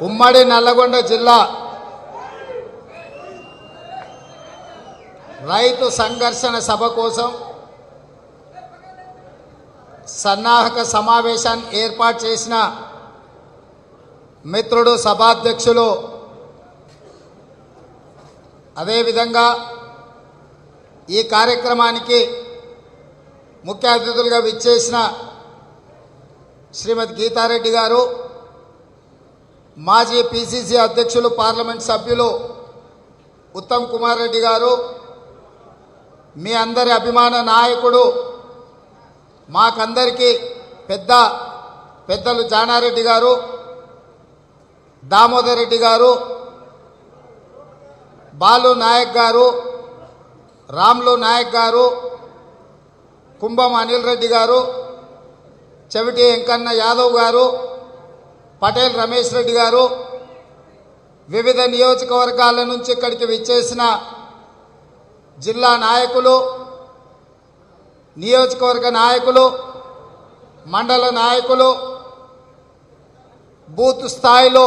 ఉమ్మడి నల్లగొండ జిల్లా రైతు సంఘర్షణ సభ కోసం సన్నాహక సమావేశాన్ని ఏర్పాటు చేసిన మిత్రుడు సభాధ్యక్షులు, అదేవిధంగా ఈ కార్యక్రమానికి ముఖ్య అతిథులుగా విచ్చేసిన శ్రీమతి గీతారెడ్డి గారు, మాజీ పిసిసి అధ్యక్షులు పార్లమెంట్ సభ్యులు ఉత్తమ్ కుమార్ రెడ్డి గారు, మీ అందరి అభిమాన నాయకుడు, మాకందరికీ పెద్దలు జానారెడ్డి గారు, దామోదర్ రెడ్డి గారు, బాలు నాయక్ గారు, రామ్లు నాయక్ గారు, కుంభం అనిల్ రెడ్డి గారు, చెవిటి వెంకన్న యాదవ్ గారు, పటేల్ రమేష్ రెడ్డి గారు, వివిధ నియోజకవర్గాల నుంచి ఇక్కడికి విచ్చేసిన జిల్లా నాయకులు, నియోజకవర్గ నాయకులు, మండల నాయకులు, బూత్ స్థాయిలో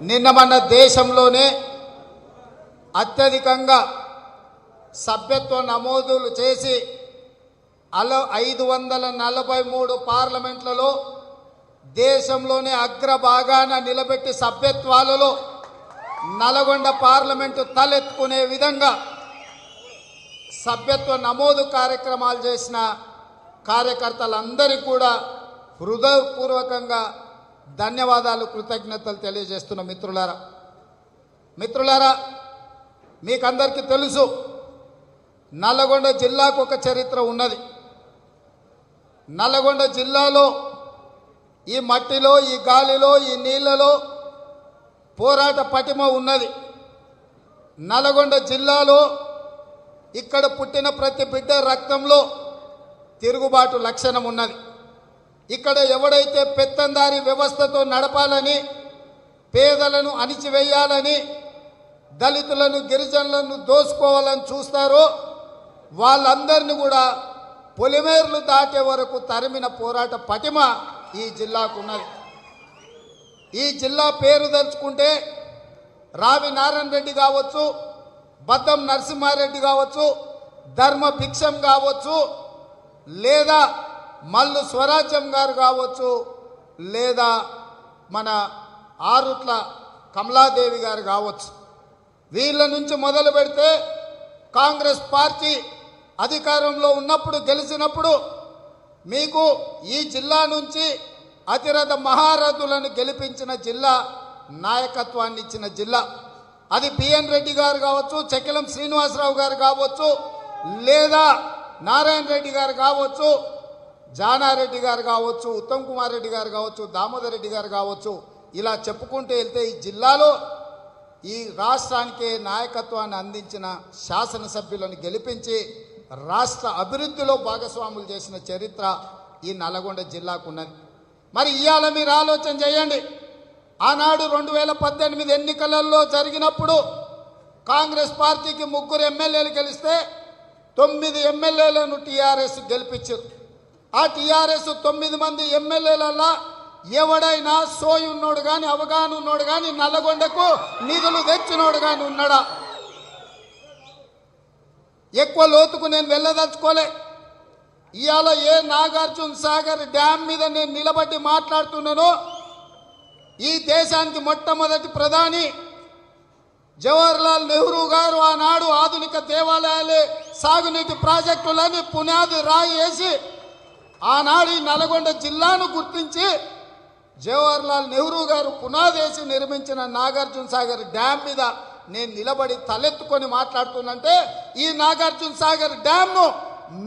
నిన్న మన దేశంలోనే అత్యధికంగా సభ్యత్వ నమోదులు చేసి 543 పార్లమెంట్లలో దేశంలోనే అగ్రభాగాన నిలబెట్టి సభ్యత్వాలలో నల్గొండ పార్లమెంటు తలెత్తుకునే విధంగా సభ్యత్వ నమోదు కార్యక్రమాలు చేసిన కార్యకర్తలందరికీ కూడా హృదయపూర్వకంగా ధన్యవాదాలు, కృతజ్ఞతలు తెలియజేస్తున్న మిత్రులారా, మీకందరికీ తెలుసు నల్గొండ జిల్లాకు ఒక చరిత్ర ఉన్నది. నల్గొండ జిల్లాలో ఈ మట్టిలో, ఈ గాలిలో, ఈ నీళ్లలో పోరాట పటిమ ఉన్నది. నల్గొండ జిల్లాలో ఇక్కడ పుట్టిన ప్రతి బిడ్డ రక్తంలో తిరుగుబాటు లక్షణం ఉన్నది. ఇక్కడ ఎవడైతే పెత్తందారి వ్యవస్థతో నడపాలని, పేదలను అణిచివేయాలని, దళితులను గిరిజనులను దోసుకోవాలని చూస్తారో వాళ్ళందరినీ కూడా పొలిమేర్లు దాటే వరకు తరిమిన పోరాట పటిమ ఈ జిల్లాకు ఉన్నది. ఈ జిల్లా పేరు తలుచుకుంటే రావి నారాయణ రెడ్డి కావచ్చు, బద్దం నరసింహారెడ్డి కావచ్చు, ధర్మ భిక్షం కావచ్చు, లేదా మల్లు స్వరాజ్యం గారు కావచ్చు, లేదా మన ఆరుట్ల కమలాదేవి గారు కావచ్చు. వీళ్ళ నుంచి మొదలు పెడితే కాంగ్రెస్ పార్టీ అధికారంలో ఉన్నప్పుడు, గెలిచినప్పుడు మీకు ఈ జిల్లా నుంచి అతిరథ మహారథులను గెలిపించిన జిల్లా, నాయకత్వాన్ని ఇచ్చిన జిల్లా. అది బిఎన్ రెడ్డి గారు కావచ్చు, చెక్కిలం శ్రీనివాసరావు గారు కావచ్చు, లేదా నారాయణ రెడ్డి గారు కావచ్చు, జానారెడ్డి గారు కావచ్చు, ఉత్తమ్ కుమార్ రెడ్డి గారు కావచ్చు, దామోదర్ రెడ్డి గారు కావచ్చు. ఇలా చెప్పుకుంటూ వెళ్తే ఈ జిల్లాలో ఈ రాష్ట్రానికి నాయకత్వాన్ని అందించిన శాసనసభ్యులను గెలిపించి రాష్ట్ర అభివృద్ధిలో భాగస్వాములు చేసిన చరిత్ర ఈ నల్గొండ జిల్లాకు ఉన్నది. మరి ఇవాళ మీరు ఆలోచన చేయండి. ఆనాడు 2018 ఎన్నికలలో జరిగినప్పుడు కాంగ్రెస్ పార్టీకి 3 ఎమ్మెల్యేలు గెలిస్తే 9 ఎమ్మెల్యేలను టీఆర్ఎస్ గెలిపించారు. ఆ టీఆర్ఎస్ 9 మంది ఎమ్మెల్యేలలో ఎవడైనా సోయి ఉన్నోడు కానీ, అవగాహన ఉన్నోడు కానీ, నల్లగొండకు నిధులు తెచ్చినోడు కానీ ఉన్నాడా? ఎక్కువ లోతుకు నేను వెళ్ళదలుచుకోలే. ఇవాళ ఏ నాగార్జున సాగర్ డ్యామ్ మీద నేను నిలబడి మాట్లాడుతున్నానో, ఈ దేశానికి మొట్టమొదటి ప్రధాని జవహర్లాల్ నెహ్రూ గారు ఆనాడు ఆధునిక దేవాలయాలే సాగునీటి ప్రాజెక్టులని పునాది రాయి వేసి ఆనాడు ఈ నల్గొండ జిల్లాను గుర్తించి జవహర్లాల్ నెహ్రూ గారు పునాదేసి నిర్మించిన నాగార్జున సాగర్ డ్యామ్ మీద నేను నిలబడి తలెత్తుకొని మాట్లాడుతున్నంటే, ఈ నాగార్జున సాగర్ డ్యామ్ను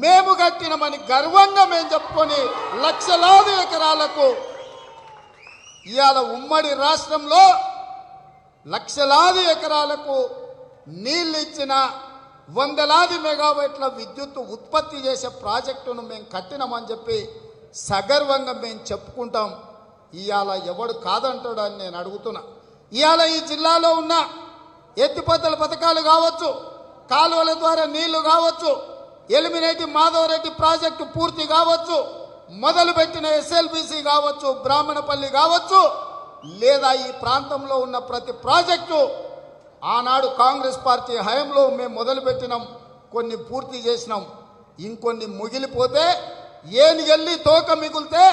మేము కట్టినమని గర్వంగా మేము చెప్పుకొని లక్షలాది ఎకరాలకు ఇవాళ ఉమ్మడి రాష్ట్రంలో లక్షలాది ఎకరాలకు నీళ్ళు ఇచ్చిన, వందలాది మెగావాట్ల విద్యుత్ ఉత్పత్తి చేసే ప్రాజెక్టును మేము కట్టినామని చెప్పి సగర్వంగా మేము చెప్పుకుంటాం. ఇవాళ ఎవడు కాదంటాడని నేను అడుగుతున్నా. ఇవాళ ఈ జిల్లాలో ఉన్న ఎత్తిపోతల పథకాలు కావచ్చు, కాలువల ద్వారా నీళ్లు కావచ్చు, ఎలిమినేటి మాధవరెడ్డి ప్రాజెక్టు పూర్తి కావచ్చు, మొదలుపెట్టిన ఎస్ఎల్బిసి కావచ్చు, బ్రాహ్మణపల్లి కావచ్చు, లేదా ఈ ప్రాంతంలో ఉన్న ప్రతి ప్రాజెక్టు ఆనాడు కాంగ్రెస్ పార్టీ హయాంలో మేము మొదలుపెట్టినాం, కొన్ని పూర్తి చేసినాం, ఇంకొన్ని ముగిలిపోతే ఏనుగెళ్ళి తోక మిగిలితే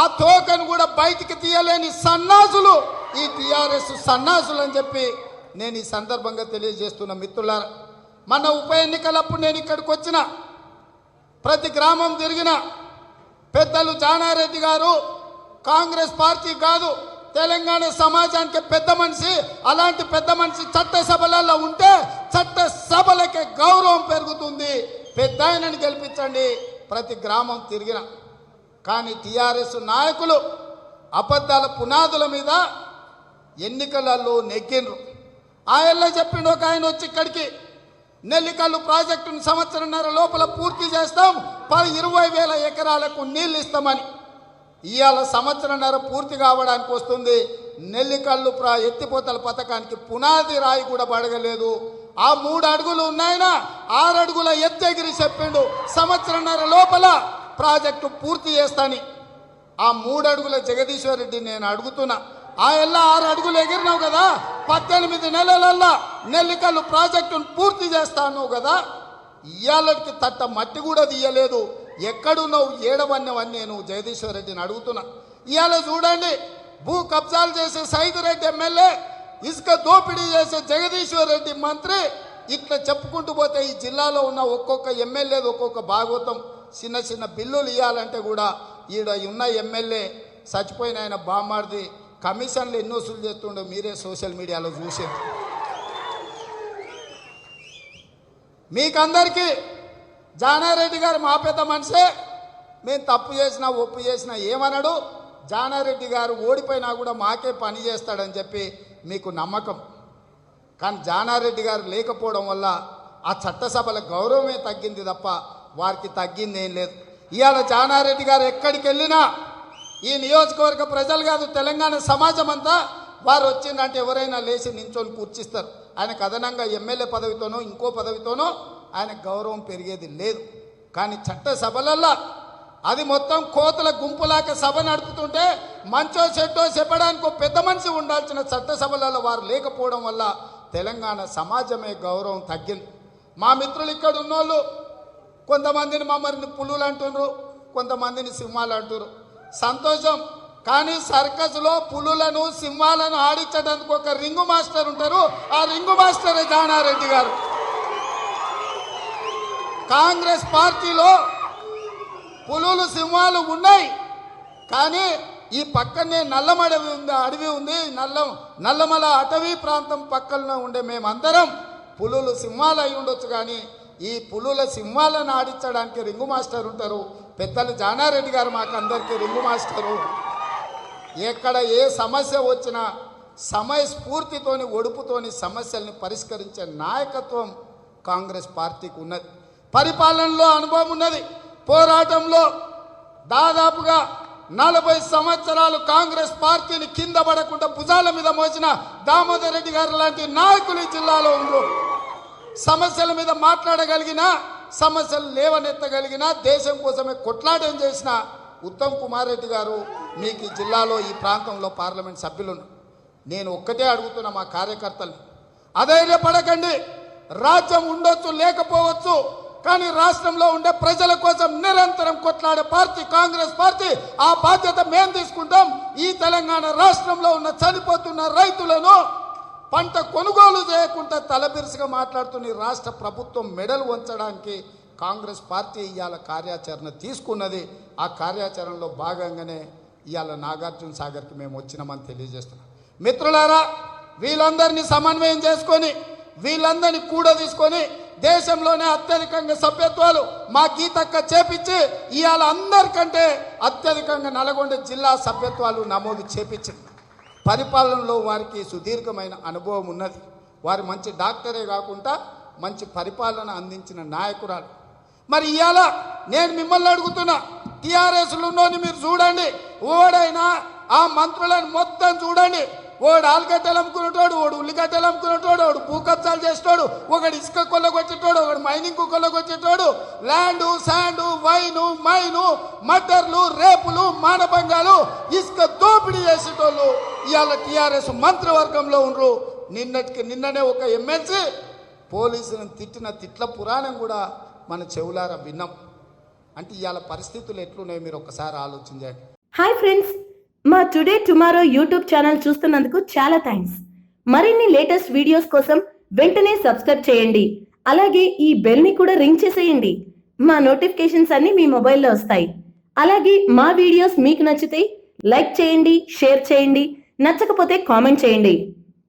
ఆ తోకను కూడా బయటికి తీయలేని సన్నాసులు ఈ టీఆర్ఎస్ సన్నాసులు అని చెప్పి నేను ఈ సందర్భంగా తెలియజేస్తున్న మిత్రులారా. మన ఉప ఎన్నికలప్పుడు నేను ఇక్కడికి వచ్చిన, ప్రతి గ్రామం తిరిగిన, పెద్దలు జానారెడ్డి గారు కాంగ్రెస్ పార్టీ కాదు తెలంగాణ సమాజానికి పెద్ద మనిషి, అలాంటి పెద్ద మనిషి చట్టసభలలో ఉంటే చట్టసభలకే గౌరవం పెరుగుతుంది, పెద్ద ఆయనని గెలిపించండి ప్రతి గ్రామం తిరిగిన. కానీ టీఆర్ఎస్ నాయకులు అబద్ధాల పునాదుల మీద ఎన్నికలలో నెగ్గినరు. ఆయనలో చెప్పిండు ఒక ఆయన వచ్చి ఇక్కడికి, నెల్లికల్లు ప్రాజెక్టును సంవత్సరంన్నర లోపల పూర్తి చేస్తాం, 20,000 ఎకరాలకు నీళ్ళు ఇస్తామని. ఇవాళ సంవత్సరంన్నర పూర్తి కావడానికి వస్తుంది, నెల్లికల్లు ఎత్తిపోతల పథకానికి పునాది రాయి కూడా పడగలేదు. ఆ 3 అడుగులు ఉన్నాయన 6 అడుగుల ఎత్తెగిరి చెప్పిండు సంవత్సరంన్నర లోపల ప్రాజెక్టు పూర్తి చేస్తాని. ఆ 3 అడుగుల జగదీశ్వర్ రెడ్డి నేను అడుగుతున్నా, ఆ ఎల్లా 6 అడుగులు ఎగిరినావు కదా, 18 నెలలల్లా నెల్లికల్లు ప్రాజెక్టును పూర్తి చేస్తాను కదా, ఇవాళకి తట్ట మట్టి కూడా తీయలేదు, ఎక్కడున్నావు ఏడవన్నవని నేను జగదీశ్వర్ రెడ్డిని అడుగుతున్నా. ఇవాళ చూడండి, భూ కబ్జాలు చేసే సైదిరెడ్డి ఎమ్మెల్యే, ఇసుక దోపిడీ చేసే జగదీశ్వర్ రెడ్డి మంత్రి, ఇట్లా చెప్పుకుంటూ పోతే ఈ జిల్లాలో ఉన్న ఒక్కొక్క ఎమ్మెల్యేది ఒక్కొక్క భాగవతం. చిన్న చిన్న బిల్లులు ఇవ్వాలంటే కూడా ఈడ ఉన్న ఎమ్మెల్యే చచ్చిపోయిన ఆయన బామ్మార్ది కమిషన్లు ఎన్నో వసూలు చేస్తుండో మీరే సోషల్ మీడియాలో చూసేది. మీకందరికీ జానారెడ్డి గారు మా పెద్ద మనిషే, మేము తప్పు చేసినా ఒప్పు చేసినా ఏమన్నాడు, జానారెడ్డి గారు ఓడిపోయినా కూడా మాకే పని చేస్తాడని చెప్పి మీకు నమ్మకం. కానీ జానారెడ్డి గారు లేకపోవడం వల్ల ఆ చట్టసభల గౌరవమే తగ్గింది తప్ప వారికి తగ్గింది ఏం లేదు. ఇవాళ జానారెడ్డి గారు ఎక్కడికి వెళ్ళినా ఈ నియోజకవర్గ ప్రజలు కాదు తెలంగాణ సమాజం అంతా వారు వచ్చిందంటే ఎవరైనా లేచి నించొని కూర్చిస్తారు. ఆయనకు అదనంగా ఎమ్మెల్యే పదవితోనో ఇంకో పదవితోనో ఆయన గౌరవం పెరిగేది లేదు. కానీ చట్టసభలల్లో అది మొత్తం కోతుల గుంపులాక సభ నడుపుతుంటే మంచో చెట్టో చెప్పడానికి ఒక పెద్ద మనిషి ఉండాల్సిన చట్టసభలలో వారు లేకపోవడం వల్ల తెలంగాణ సమాజమే గౌరవం తగ్గింది. మా మిత్రులు ఇక్కడ ఉన్నోళ్ళు కొంతమందిని మమ్మల్ని పులులు అంటున్నారు, కొంతమందిని సింహాలు అంటున్నారు. సంతోషం. కానీ సర్కస్లో పులులను సింహాలను ఆడించడానికి ఒక రింగు మాస్టర్ ఉంటారు, ఆ రింగు మాస్టరే జానారెడ్డి గారు. కాంగ్రెస్ పార్టీలో పులులు సింహాలు ఉన్నాయి, కానీ ఈ పక్కనే అడవి ఉంది, నల్లమల అటవీ ప్రాంతం పక్కన ఉండే మేమందరం పులులు సింహాలు అయి ఉండొచ్చు, కానీ ఈ పులుల సింహాలను ఆడించడానికి రింగు మాస్టర్ ఉంటారు. పెద్దలు జానారెడ్డి గారు మాకు అందరికీ రింగు మాస్టరు. ఎక్కడ ఏ సమస్య వచ్చినా సమయస్ఫూర్తితోని ఒడుపుతోని సమస్యల్ని పరిష్కరించే నాయకత్వం కాంగ్రెస్ పార్టీకి ఉన్నది. పరిపాలనలో అనుభవం ఉన్నది. పోరాటంలో దాదాపుగా 40 సంవత్సరాలు కాంగ్రెస్ పార్టీని కింద పడకుండా భుజాల మీద మోసిన దామోదర్ రెడ్డి గారు లాంటి నాయకులు ఈ జిల్లాలో ఉన్నారు. సమస్యల మీద మాట్లాడగలిగిన, సమస్యలు లేవనెత్తగలిగిన, దేశం కోసమే కొట్లాటం చేసిన ఉత్తమ్ కుమార్ రెడ్డి గారు మీకు ఈ జిల్లాలో ఈ ప్రాంతంలో పార్లమెంట్ సభ్యులు. నేను ఒక్కటే అడుగుతున్నా మా కార్యకర్తలు, అధైర్యపడకండి. రాజ్యం ఉండొచ్చు లేకపోవచ్చు, కానీ రాష్ట్రంలో ఉండే ప్రజల కోసం నిరంతరం కొట్లాడే పార్టీ కాంగ్రెస్ పార్టీ. ఆ బాధ్యత మేము తీసుకుంటాం. ఈ తెలంగాణ రాష్ట్రంలో ఉన్న చనిపోతున్న రైతులను పంట కొనుగోలు చేయకుండా తలబిరుసుగా మాట్లాడుతున్న రాష్ట్ర ప్రభుత్వం మెడలు వంచడానికి కాంగ్రెస్ పార్టీ ఇవాళ కార్యాచరణ తీసుకున్నది. ఆ కార్యాచరణలో భాగంగానే ఇవాళ నాగార్జున సాగర్కి మేము వచ్చినామని తెలియజేస్తున్నాం. మిత్రులారా, వీళ్ళందరినీ సమన్వయం చేసుకొని, వీళ్ళందరినీ కూడా తీసుకొని దేశంలోనే అత్యధికంగా సభ్యత్వాలు మా గీతక్క చేపించి ఇవాళ అందరికంటే అత్యధికంగా నల్గొండ జిల్లా సభ్యత్వాలు నమోదు చేపించింది. పరిపాలనలో వారికి సుదీర్ఘమైన అనుభవం ఉన్నది. వారు మంచి డాక్టరే కాకుండా మంచి పరిపాలన అందించిన నాయకురాలు. మరి ఇవాళ నేను మిమ్మల్ని అడుగుతున్నా, టీఆర్ఎస్లోని మీరు చూడండి, ఓడైనా ఆ మంత్రులను మొత్తం చూడండి, ఒకడు ఆలుగడ్డలు అమ్ముకునేటోడు, ఒకడు ఉల్లిగడ్డలు అమ్ముకునేటోడు, ఒకడు భూ కబ్జాలు చేసేటోడు, ఒకడు ఇసుక కొల్లగొచ్చేటోడు, ఒకడు మైనింగ్ కొల్లగొచ్చేటోడు, ల్యాండు శాండు వైను మైను మర్డర్లు రేపులు మానభంగాలు ఇసుక దోపిడీ చేసేటోళ్ళు ఇవాళ టీఆర్ఎస్ మంత్రివర్గంలో ఉండరు. నిన్ననే ఒక ఎమ్మెల్సీ పోలీసులను తిట్టిన తిట్ల పురాణం కూడా మన చెవులారా విన్నాం. అంటే ఇవాళ పరిస్థితులు ఎట్లున్నాయో మీరు ఒకసారి ఆలోచించండి. హాయ్ ఫ్రెండ్స్, మా టుడే టుమారో యూట్యూబ్ ఛానల్ చూస్తున్నందుకు చాలా థ్యాంక్స్. మరిన్ని లేటెస్ట్ వీడియోస్ కోసం వెంటనే సబ్స్క్రైబ్ చేయండి. అలాగే ఈ బెల్ ని కూడా రింగ్ చేసేయండి. మా నోటిఫికేషన్స్ అన్ని మీ మొబైల్లో వస్తాయి. అలాగే మా వీడియోస్ మీకు నచ్చితే లైక్ చేయండి, షేర్ చేయండి, నచ్చకపోతే కామెంట్ చేయండి.